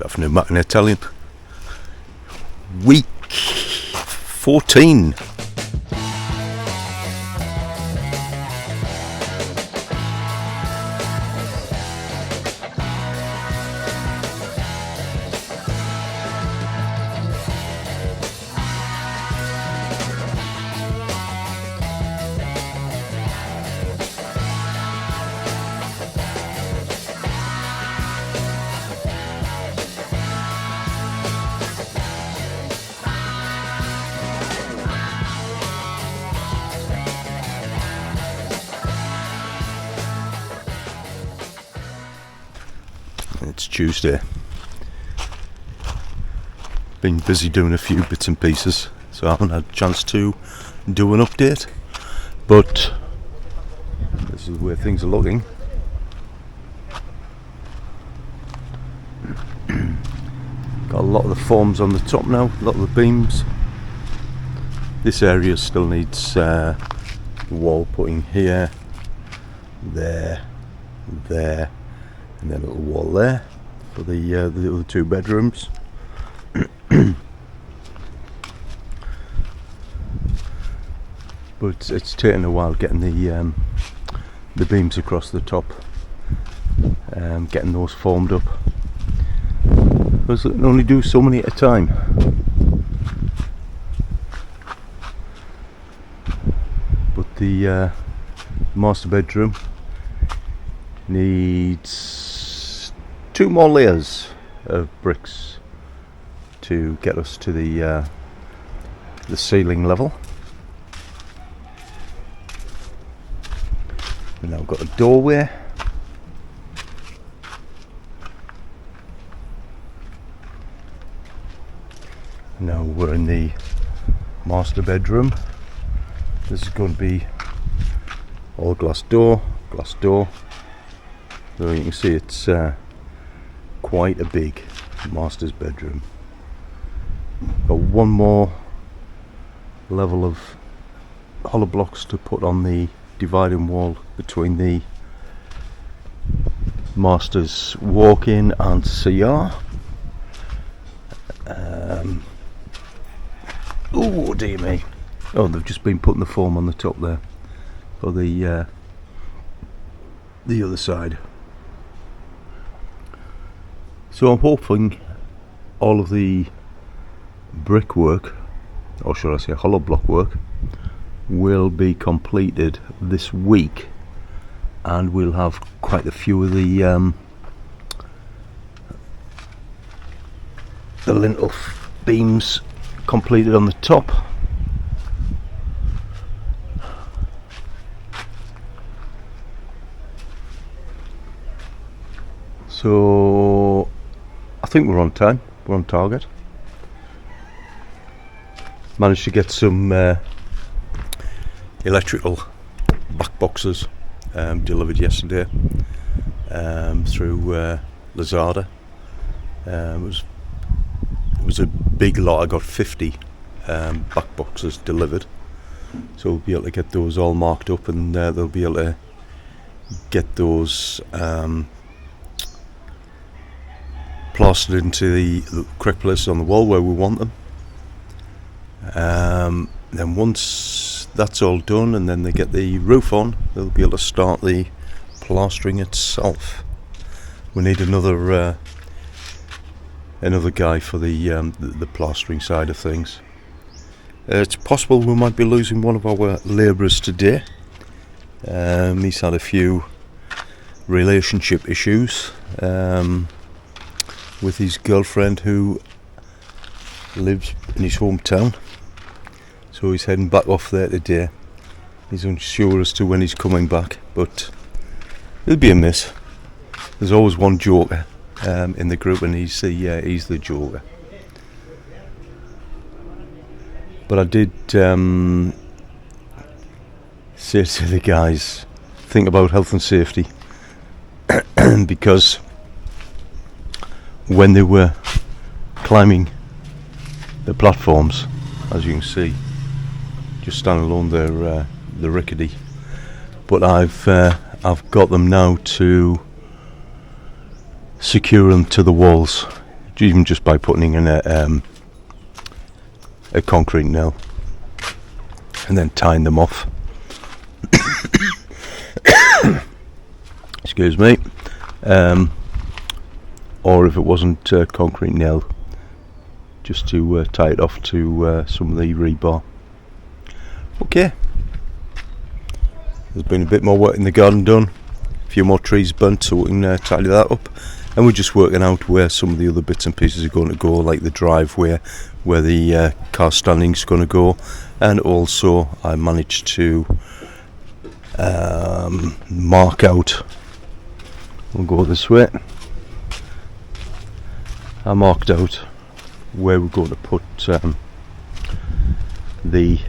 Good afternoon, Martin Italian. Week 14. It's Tuesday. Been busy doing a few bits and pieces, so I haven't had a chance to do an update. But this is where things are looking. Got a lot of the forms on the top now, a lot of the beams. This area still needs wall putting here, there, and then a little wall there for the other two bedrooms. But it's taken a while getting the beams across the top, getting those formed up, because they can only do so many at a time. But the master bedroom needs 2 more layers of bricks to get us to the ceiling level. We've now got a doorway. Now we're in the master bedroom. This is going to be all glass door. So you can see it's quite a big master's bedroom. Got one more level of hollow blocks to put on the dividing wall between the master's walk-in and CR. Oh dear me. Oh, they've just been putting the foam on the top there for the other side. So I'm hoping all of the brickwork, or should I say hollow block work, will be completed this week, and we'll have quite a few of the lintel beams completed on the top. So I think we're on time, we're on target. Managed to get some electrical back boxes delivered yesterday through Lazada. It was a big lot. I got 50 back boxes delivered, so we'll be able to get those all marked up, and they'll be able to get those plastered into the correct place on the wall where we want them. Then once that's all done, and then they get the roof on, they'll be able to start the plastering itself. We need another guy for the plastering side of things. It's possible we might be losing one of our labourers today. He's had a few relationship issues with his girlfriend, who lives in his hometown, so he's heading back off there today. He's unsure as to when he's coming back, but he'll be a miss. There's always one joker in the group, and he's the joker. But I did say to the guys, think about health and safety, because when they were climbing the platforms, as you can see, just standing alone, they're rickety. But I've got them now to secure them to the walls, even just by putting in a concrete nail and then tying them off. Excuse me. Or if it wasn't concrete nail, just to tie it off to some of the rebar. Okay, there's been a bit more work in the garden done, a few more trees burnt, so we can tidy that up, and we're just working out where some of the other bits and pieces are going to go, like the driveway, where the car standing is going to go, and also I managed to mark out, we'll go this way, I marked out where we're going to put the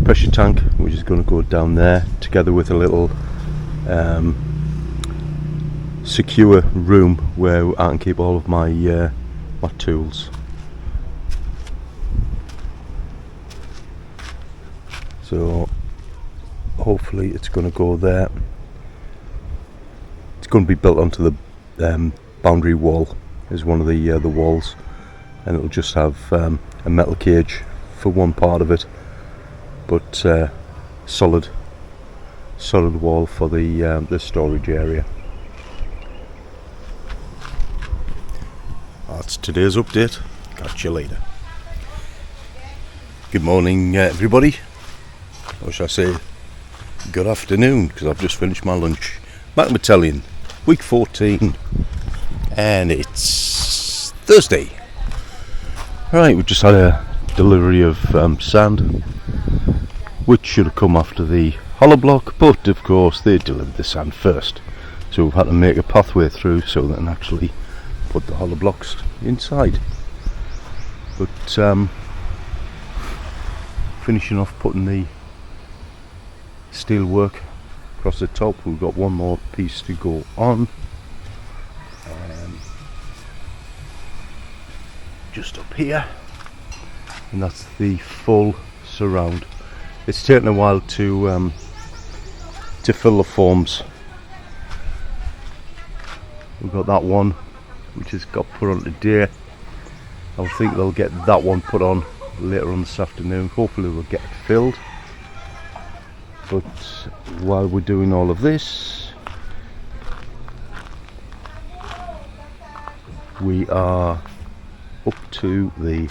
pressure tank, which is going to go down there, together with a little secure room where I can keep all of my my tools. So hopefully it's going to go there. It's going to be built onto the boundary wall as one of the walls, and it'll just have a metal cage for one part of it, but solid wall for the storage area. That's today's update. Catch you later. Good morning, everybody. Or should I say good afternoon, because I've just finished my lunch. Bacnotan, week 14, and it's Thursday. Right, we just had a delivery of sand, which should have come after the hollow block, but of course they delivered the sand first, so we've had to make a pathway through so they can actually put the hollow blocks inside. But finishing off putting the steel work across the top, we've got one more piece to go on, just up here, and that's the full surround. It's taken a while to fill the forms. We've got that one which has got put on today. I think they'll get that one put on later on this afternoon. Hopefully we'll get it filled. But while we're doing all of this, we are up to the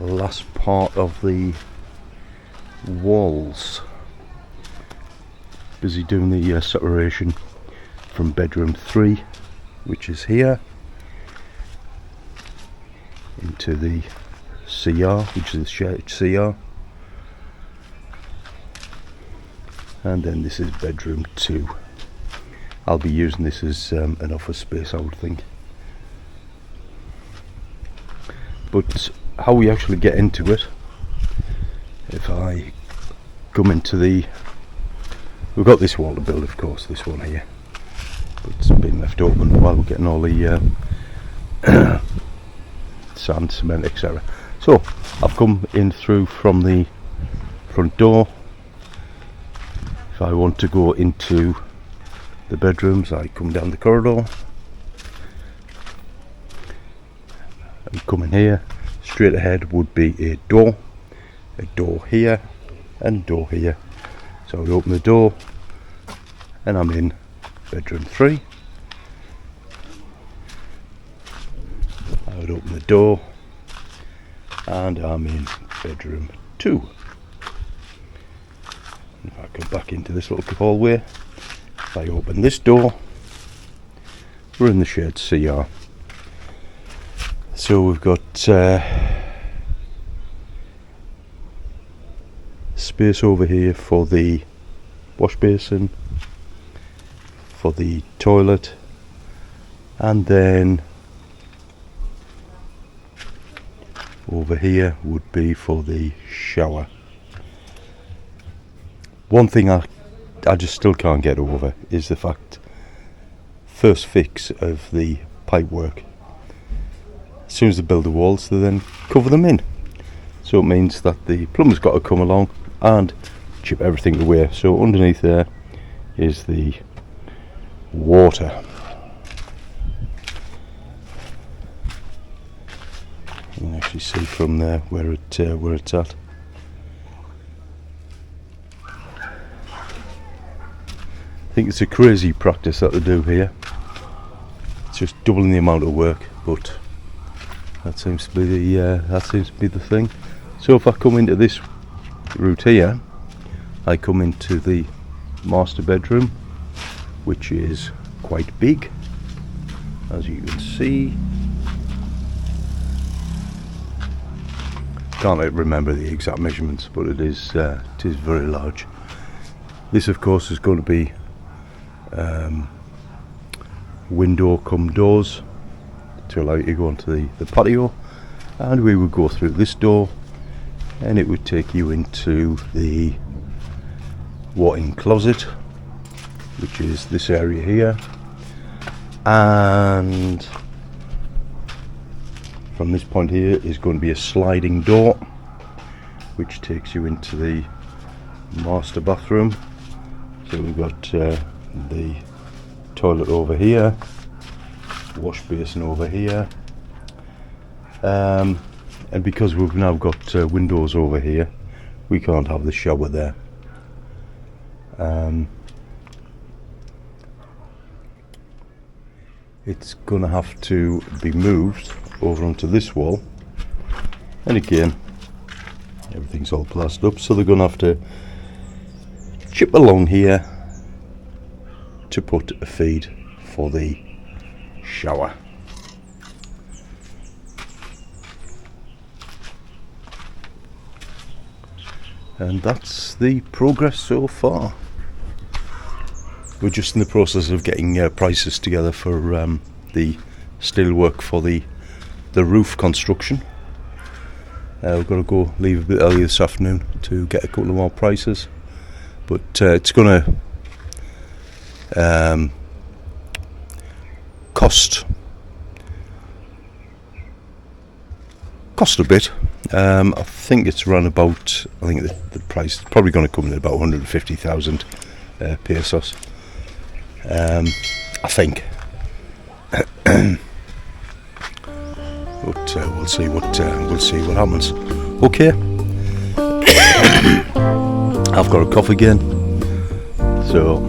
last part of the walls. Busy doing the separation from bedroom 3, which is here, into the CR, which is the shared CR, and then this is bedroom 2. I'll be using this as an office space, I would think. But how we actually get into it, if I come into the, we've got this wall to build, of course, this one here, but it's been left open while we're getting all the sand, cement, etc. So I've come in through from the front door. If I want to go into the bedrooms, I come down the corridor and come in here. Straight ahead would be a door here and a door here. So I would open the door and I'm in bedroom 3. I would open the door and I'm in bedroom 2. If I go back into this little hallway, if I open this door, we're in the shared CR. So we've got space over here for the wash basin, for the toilet, and then over here would be for the shower. One thing I just still can't get over is the fact, first fix of the pipe work, as soon as they build the walls they then cover them in, so it means that the plumber's got to come along and chip everything away. So underneath there is the water. from there where it's at. I think it's a crazy practice that they do here. It's just doubling the amount of work, but that seems to be the thing. So if I come into this route here, I come into the master bedroom, which is quite big, as you can see. Can't remember the exact measurements, but it is very large. This, of course, is going to be window come doors to allow you to go onto the patio, and we would go through this door and it would take you into the walk-in closet, which is this area here, and from this point here is going to be a sliding door which takes you into the master bathroom. So we've got the toilet over here, wash basin over here, and because we've now got windows over here, we can't have the shower there. It's gonna have to be moved over onto this wall, and again everything's all plastered up, so they're gonna have to chip along here to put a feed for the shower. And that's the progress so far. We're just in the process of getting prices together for the steelwork for the roof construction. We've got to go leave a bit early this afternoon to get a couple of more prices, but it's going to cost a bit. I think it's around about, I think the price is probably going to come in at about 150,000 pesos. I think. But we'll see what happens. Okay. I've got a cough again, so